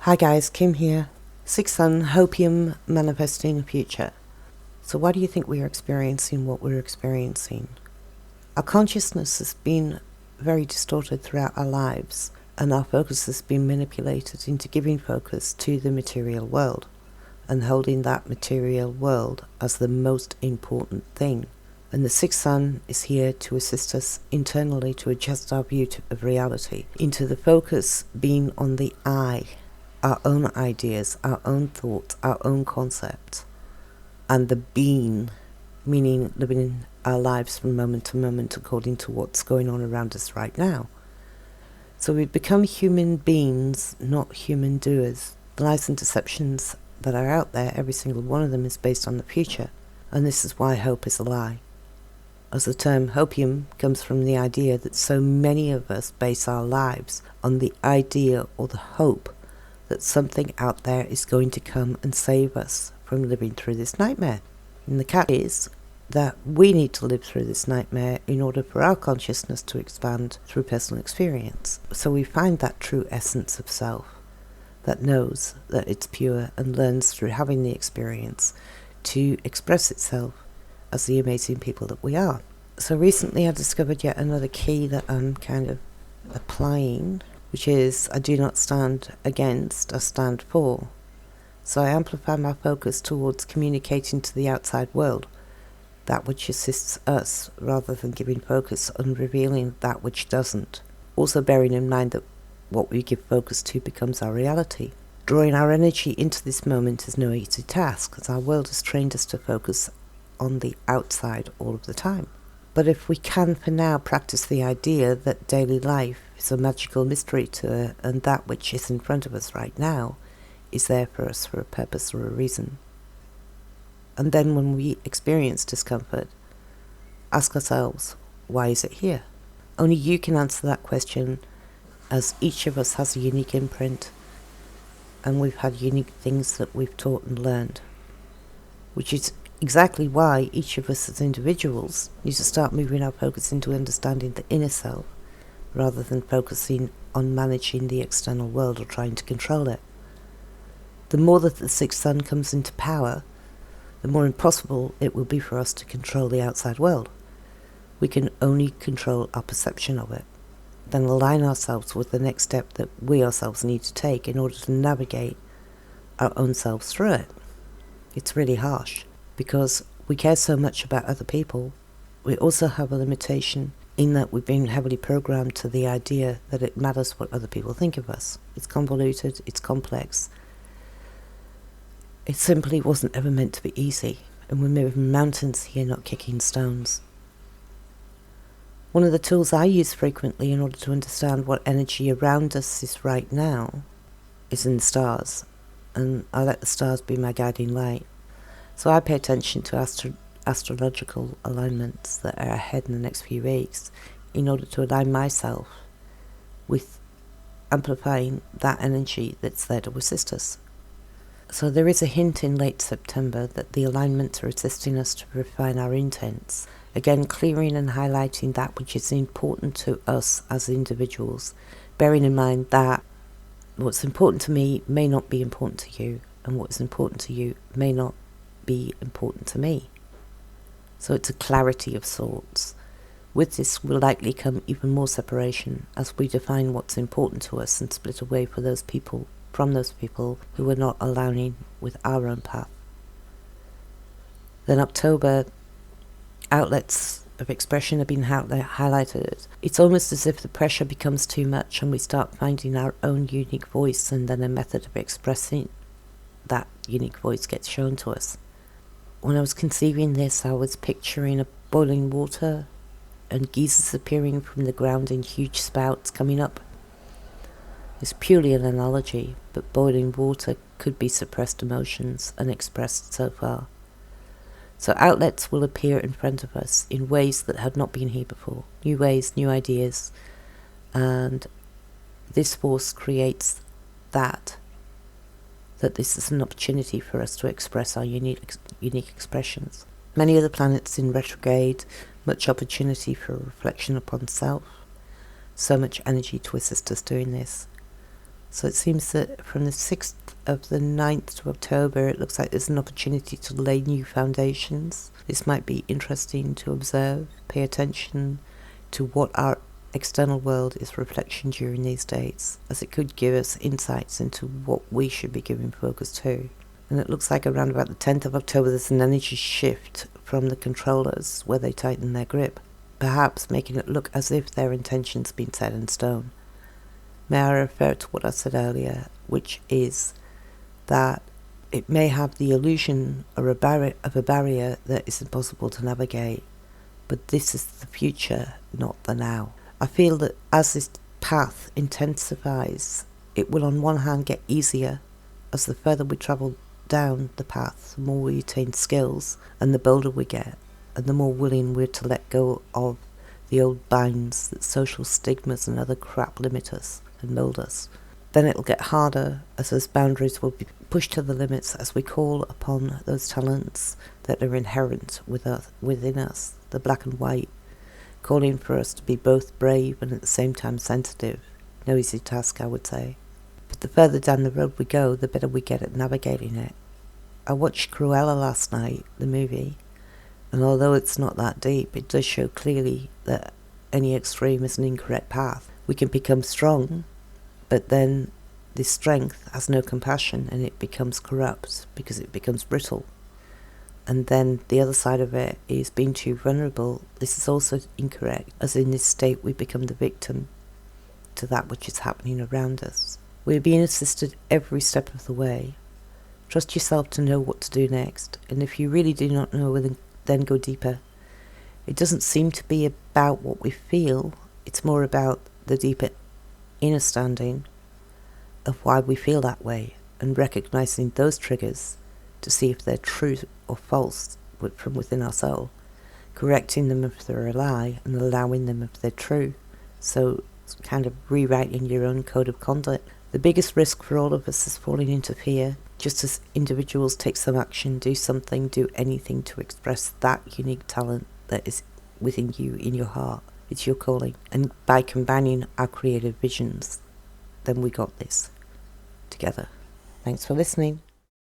Hi guys, Kim here. Sixth Sun, Hopium, manifesting a future. So why do you think we are experiencing what we're experiencing? Our consciousness has been very distorted throughout our lives, and our focus has been manipulated into giving focus to the material world and holding that material world as the most important thing. And the Sixth Sun is here to assist us internally to adjust our view of reality into the focus being on the I, our own ideas, our own thoughts, our own concepts, and the being, meaning living our lives from moment to moment according to what's going on around us right now. So we've become human beings, not human doers. The lies and deceptions that are out there, every single one of them is based on the future, and this is why hope is a lie. As the term hopium comes from the idea that so many of us base our lives on the idea or the hope that something out there is going to come and save us from living through this nightmare. And the catch is that we need to live through this nightmare in order for our consciousness to expand through personal experience. So we find that true essence of self that knows that it's pure and learns through having the experience to express itself as the amazing people that we are. So recently I discovered yet another key that I'm kind of applying, which is I do not stand against, I stand for. So I amplify my focus towards communicating to the outside world that which assists us, rather than giving focus on revealing that which doesn't. Also bearing in mind that what we give focus to becomes our reality. Drawing our energy into this moment is no easy task, as our world has trained us to focus on the outside all of the time. But if we can for now practice the idea that daily life is a magical mystery tour, and that which is in front of us right now is there for us for a purpose or a reason. And then when we experience discomfort, ask ourselves, why is it here? Only you can answer that question, as each of us has a unique imprint, and we've had unique things that we've taught and learned, which is exactly why each of us as individuals need to start moving our focus into understanding the inner self, rather than focusing on managing the external world or trying to control it. The more that the Sixth Sun comes into power, the more impossible it will be for us to control the outside world. We can only control our perception of it, then align ourselves with the next step that we ourselves need to take in order to navigate our own selves through it. It's really harsh, because we care so much about other people. We also have a limitation in that we've been heavily programmed to the idea that it matters what other people think of us. It's convoluted, it's complex. It simply wasn't ever meant to be easy, and we're moving mountains here, not kicking stones. One of the tools I use frequently in order to understand what energy around us is right now is in the stars, and I let the stars be my guiding light. So I pay attention to astrological alignments that are ahead in the next few weeks in order to align myself with amplifying that energy that's there to assist us. So there is a hint in late September that the alignments are assisting us to refine our intents, again clearing and highlighting that which is important to us as individuals, bearing in mind that what's important to me may not be important to you, and what is important to you may not be important to me. So it's a clarity of sorts. With this will likely come even more separation as we define what's important to us and split away from those people who are not aligning with our own path. Then October, outlets of expression have been highlighted. It's almost as if the pressure becomes too much and we start finding our own unique voice, and then a method of expressing that unique voice gets shown to us. When I was conceiving this, I was picturing a boiling water and geysers appearing from the ground in huge spouts coming up. It's purely an analogy, but boiling water could be suppressed emotions unexpressed so far. So outlets will appear in front of us in ways that had not been here before. New ways, new ideas, and this force creates that this is an opportunity for us to express our unique expressions. Many of the planets in retrograde, much opportunity for reflection upon self, so much energy to assist us doing this. So it seems that from the 6th of the 9th to October, it looks like there's an opportunity to lay new foundations. This might be interesting to observe, pay attention to what our external world is reflection during these dates, as it could give us insights into what we should be giving focus to. And it looks like around about the 10th of October there's an energy shift from the controllers where they tighten their grip, perhaps making it look as if their intention's been set in stone. May I refer to what I said earlier, which is that it may have the illusion of a barrier that is impossible to navigate, but this is the future, not the now. I feel that as this path intensifies, it will on one hand get easier as the further we travel down the path, the more we attain skills and the bolder we get, and the more willing we're to let go of the old binds that social stigmas and other crap limit us and mold us. Then it'll get harder as those boundaries will be pushed to the limits as we call upon those talents that are inherent within us, the black and white, calling for us to be both brave and at the same time sensitive. No easy task, I would say. But the further down the road we go, the better we get at navigating it. I watched Cruella last night, the movie, and although it's not that deep, it does show clearly that any extreme is an incorrect path. We can become strong, but then this strength has no compassion and it becomes corrupt because it becomes brittle. And then the other side of it is being too vulnerable. This is also incorrect, as in this state we become the victim to that which is happening around us. We're being assisted every step of the way. Trust yourself to know what to do next, and if you really do not know, then go deeper. It doesn't seem to be about what we feel, it's more about the deeper understanding of why we feel that way, and recognizing those triggers to see if they're true or false from within our soul, correcting them if they're a lie, and allowing them if they're true. So it's kind of rewriting your own code of conduct. The biggest risk for all of us is falling into fear. Just as individuals take some action, do something, do anything to express that unique talent that is within you, in your heart. It's your calling. And by combining our creative visions, then we got this together. Thanks for listening.